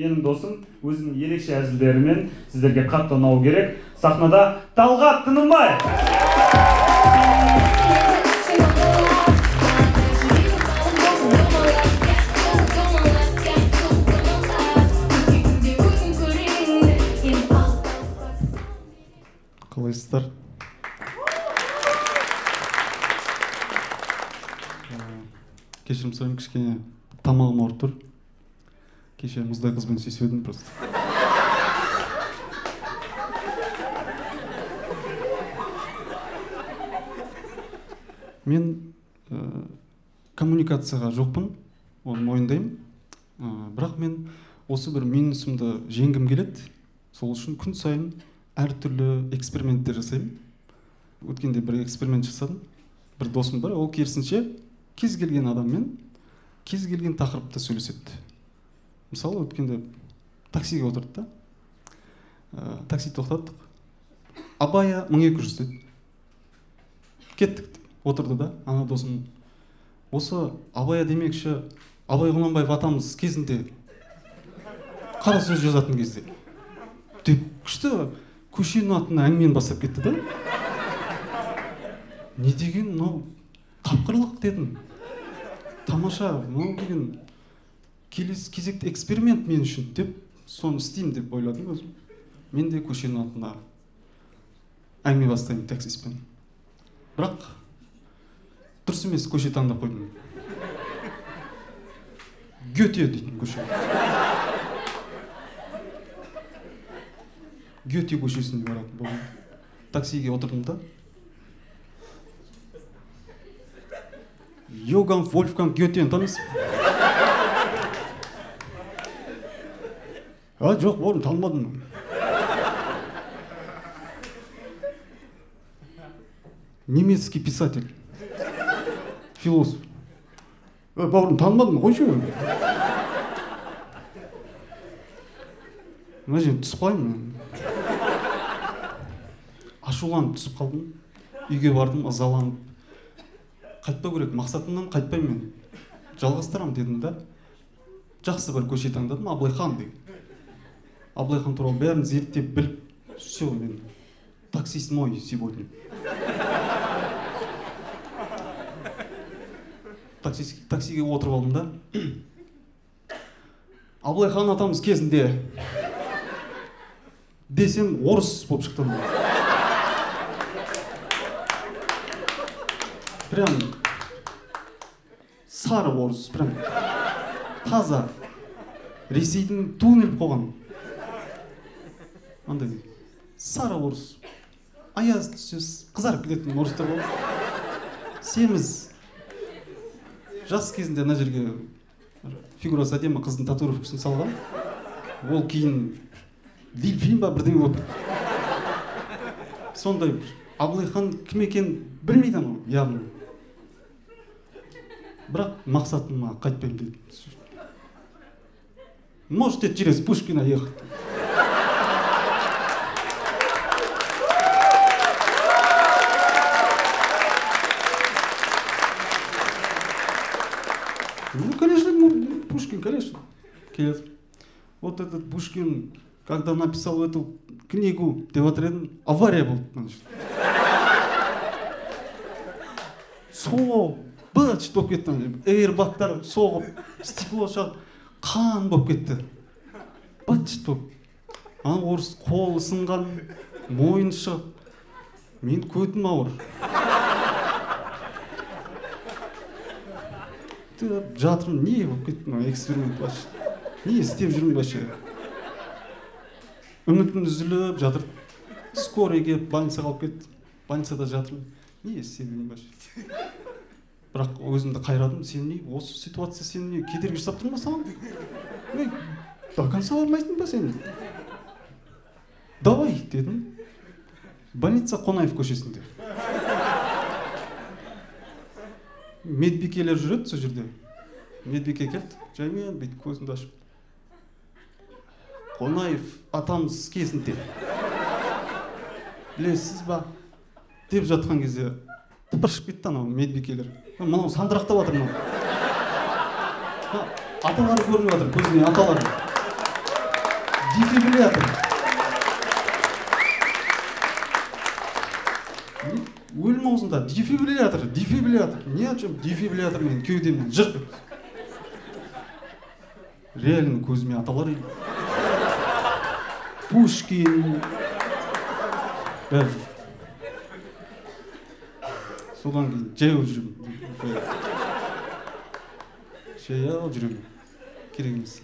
менің досым өзінің ерекше әзілдерімен сіздерге қатты ұнау керек. Сахнада Талғат Тынымбай. Қалайсыздар? Кешірім сұраймын, кішкене тамағым ауырып тұр. Кеше мұздай қызбен сүйісіп едім просто. Мен коммуникацияға жоқпын, оны мойындаймын. Бірақ мен осы бір минусымды жеңгім келеді. Сол үшін күн сайын әртүрлі эксперименттер жасаймын. Өткенде бір эксперимент жасадым. Бір досым бар, ол керісінше кез келген адаммен кез келген тақырыпта сөйлеседі. Мысалы, өткенде таксиге отырды да. Такси тоқтаттық. Абая 1200 деді. Кеттік, отырды да. Ана досым, осы Абая демекші, Абай Құнанбаев атамыз кезінде қара сөз жазатын кезде деп күшті көшенің атына әңгімені бастап кетті да. Не деген, мынау тапқырлық дедім. Тамаша, мынау деген келесі кезекті эксперимент мен үшін деп, соны істеймін деп ойладым өзім. Мен де көшенің атына әңгіме бастаймын таксиспен. Бірақ дұрыс емес көше таңдап қойдым. Гете дейтін көше. Гете көшесіне баратын болдым. Таксиге отырдым да. Йоган Вольфганг Гетені танисың? Жоқ, бауырым, танымадым. Немецкий писатель, философ. Бауырым, танымадым, қойшы. Мына жерден түсіп қалайын. Ашуланып түсіп қалдым. Үйге бардым, ызаланып. Қайтпау керек, мақсатымнан қайтпаймын мен. Жалғастырамын дедім да. Жақсы бір көше таңдадым, Абылайхан деген. Абылайхан туралы бәрін зерттеп біліп, все, мен таксист мой сегодня. Таксиге отырып алдым да. Абылайхан атамыз кезінде десем, орыс болып шықтым. Прям сары орыс, прям таза. Ресейдің туын іліп қойған. Андай сары орыс. Аяз түсес, қызарып кететін орыстар болды. Семіз. Жас кезінде ана жерге фигурасы әдемі қыздың татуировкасын салған. Ол кейін фильм ба бірдеңе болып. Сондай Абылайхан кім екен білмейді ма, яғни. Бірақ мақсатыма қайтпаймын дейді. Можете через Пушкина ехать. Ну, конечно, Пушкин, конечно. Вот этот Пушкин, когда написал эту книгу, авария была. Соғып, быт болып кетті. Эйрбактар соғып, стекло шағып, қан болып кетті. Быт болып. Орыс қолы сынған, мойын шығып. Мен көтім ауыр. Жатырым, не болып кетті, эксперимент башы. Не істеп жүрмін башы. Үмітім үзіліп жатыр. Скорыйге больницаға алып кетті. Больницада жатырмын. Не істеп жүрмін башы. Бірақ өзімді қайрадым. Сен не, осы ситуация сен не, кедергі жасап тұрма саған? До конца бармайсың ба сен? Давай, дедім. Больница Қонаев көшесінде. Медбикелер жүреді сол жерде. Медбике келді, жаймен бейт көзімді ашып. Қонаев атамыз кезінде. Білесіз ба? Деп жатқан кезде тыпыршып кетті анау медбикелер. Мынау сандырақтап жатыр мынау. Аталары көрініп жатыр, көзіне аталары. Дефибриллятор. Өлім аузында дефибриллятор. Не о чем дефибриллятор мен кеудемнен жырқ. Реально көзіме аталар еді. Пушкин. Бәрі. Содан кейін жаяу жүремін. Жаяу жүремін. Керек емес.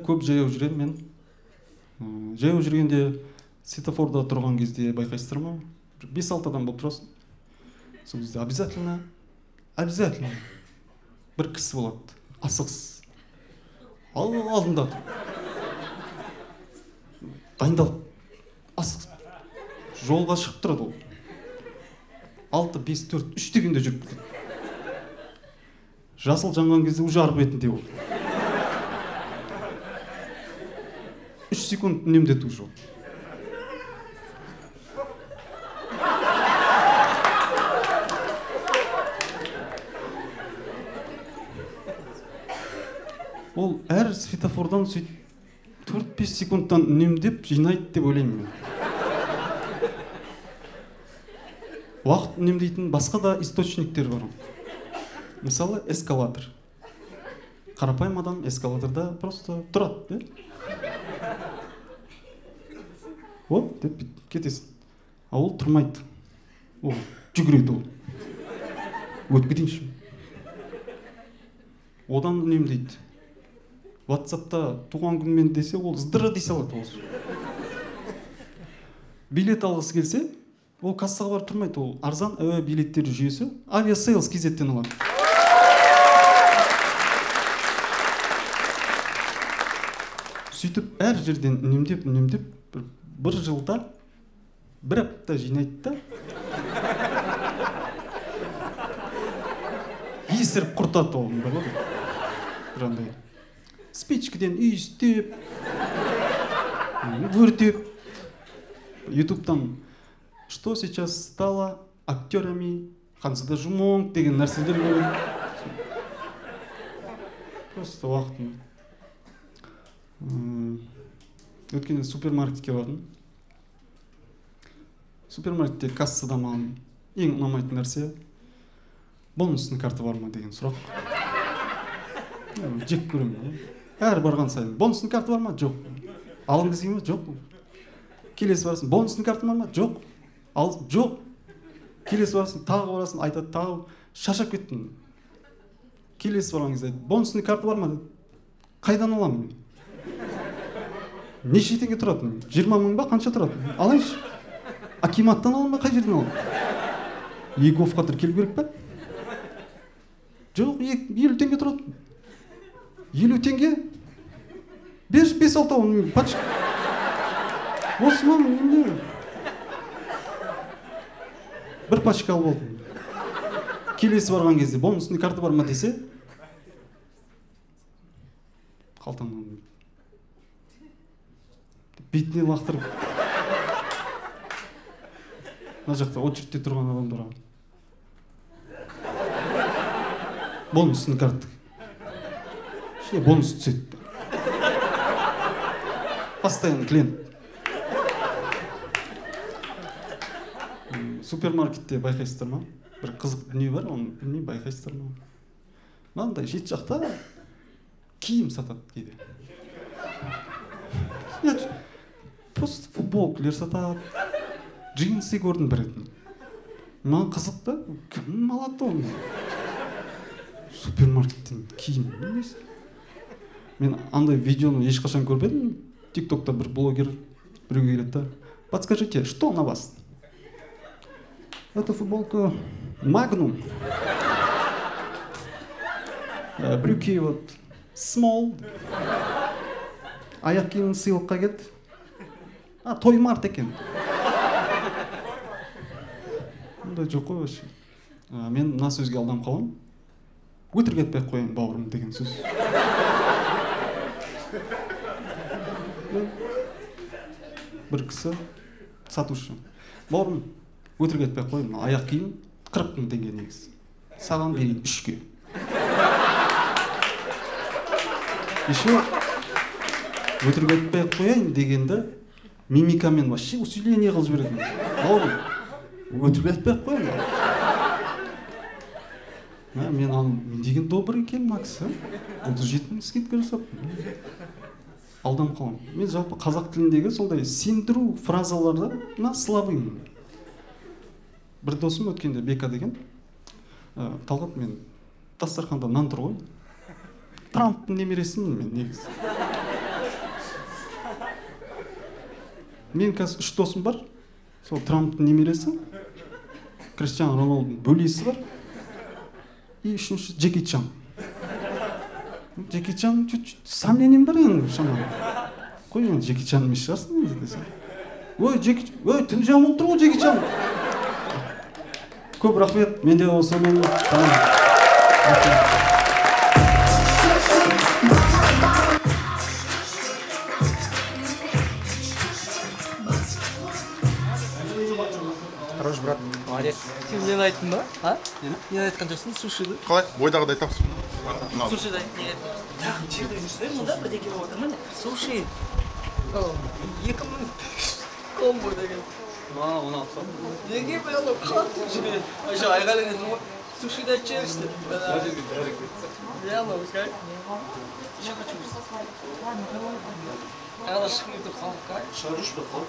Көп жаяу жүремін мен. Жаяу жүргенде светофорда тұрған кезде байқайсыздар ма? 5-6 адам болып тұрасың. Сол кезде обязательно бір кісі болады. Асығыс. Алдында тұр. Дайындалып. Асығыс. Жолға шығып тұрады ол. 6, 5, 4, 3 дегенде жүріп кетеді. Жасыл жанған кезде уже арғы бетінде ол. 3 секунд үнемдету жол. Ол әр светофордан 4-5 секундтан үнемдеп жинайды деп ойлаймын мен. Уақыт үнемдейтін басқа да источниктер бар. Мысалы, эскалатор. Қарапайым адам эскалаторда просто тұрады, Оп, деп кетесің. А ол тұрмайды. Ол жүгіреді ол. Өтіп кетейінші. Одан үнемдейді. WhatsApp'та туған күнмен десе, ол здыра дей салады ол. Билет алғысы келсе, ол кассаға барып тұрмайды. Ол арзан әуе билеттер жүйесі Aviasales KZ-тен алады. Сөйтіп әр жерден үнемдеп, бір жылда бір апта жинайды да. Есіріп құртады ол. Бірандай. Спичкіден үйістеп, өртеп. Ютубтан что сейчас стало актерами Хансыда Жумонг деген нәрселер көріп. Просто уақытым. Өткенде супермаркетке бардым. Супермаркетте кассада маған ең ұнамайтын нәрсе бонустың карты бар ма деген сұрақ. Жек көремін. Әр барған сайын бонустың карты бар ма? Жоқ. Алыңыз келме? Жоқ. Келесі барасың, бонустың карты бар ма? Жоқ. Жоқ. Келесі барасың, тағы барасың, айтады, тағы шаршап кеттім. Келесі барған кезде бонустың карты бар ма? Қайдан аламын? Неше теңге тұратын? 20 мың ба? Қанша тұратын? Алайыншы. Акиматтан алам ба? Қай жерден алам? Еговқа тіркелу керек па? Жоқ, 50 теңге тұратын. 50 теңге? 5-6 ауын пачка. Осы ма? Бір пачка алып алдым. Келесі барған кезде бонусный карта бар ма десе, қалтамнан бетіне лақтырып. Мына жақта очередьте тұрған адамдарға. Бонусный карта. Бонус түседі. Постоянный клиент. Супермаркетте байқайсыздар ма? Бір қызық дүние бар, оны білмей байқайсыздар ма? Мынандай шет жақта киім сатады кейде. Просто футболкалар сатады. Джинсы көрдім бір ретін. Маған қызық та, кім алады оны? Супермаркеттен киім. Мен андай видеоны ешқашан көрмедім. Тиктокта бір блогер біреуге келеді да. Подскажите, что на вас? Это футболка Magnum. Брюки вот Small. Аяқ киімін сыйлыққа келді. Той март екен. Ондай жоқ қой вообще. Мен мына сөзге алданып қаламын. Өтірік айтпай қояйын бауырым деген сөз. Бір кісі сатушы. Бауырым, өтірік айтпай қояйын, аяқ киім 40 мың теңге негізі. Саған берейін 3-ке. Еще өтірік айтпай ақ қояйын дегенде мимикамен вообще усиление қылып жіберетін. Бауырым, өтірік айтпай ақ қояйын. Мен деген добрый екен Макс, 37 скидка жасап. Алданып қаламын. Мен жалпы қазақ тіліндегі солдай сендіру фразаларына слабыймын. Бір досым өткенде Бека деген, Талғат, мен дастарханда нан тұр ғой. Трамптың немересімін мен негізі. Мен қазір 3 досым бар. Сол Трамптың немересі, Криштиану Роналдудың бөлесі бар. И үшінші Джеки Чан. Джеки Чан чуть-чуть сомнением бар енді шамалы. Қой енді Джеки Чан емес шығарсың енді десем. Ой, тіл жамылып тұр ғой Джеки Чан. Көп рахмет, менде осымен Хорош, брат. Молодец. Сен нені айттың ба? А? Нені айтқан жоқсың? Сушиді? Қалай? Бойдағыдай тапсыр. Сушиді. Жерде жүрсің мұнда бірдеңе болып отыр ма? Суши. 2010 бойдаған. Оны алсам. Неге бәрі қатты жүреді? Аша айғайлаған ғой. Сушиді айтшы. Реально, скажи. Еще хочу. Ағала шықмай тұрып қалып қай. Шарыш па қал?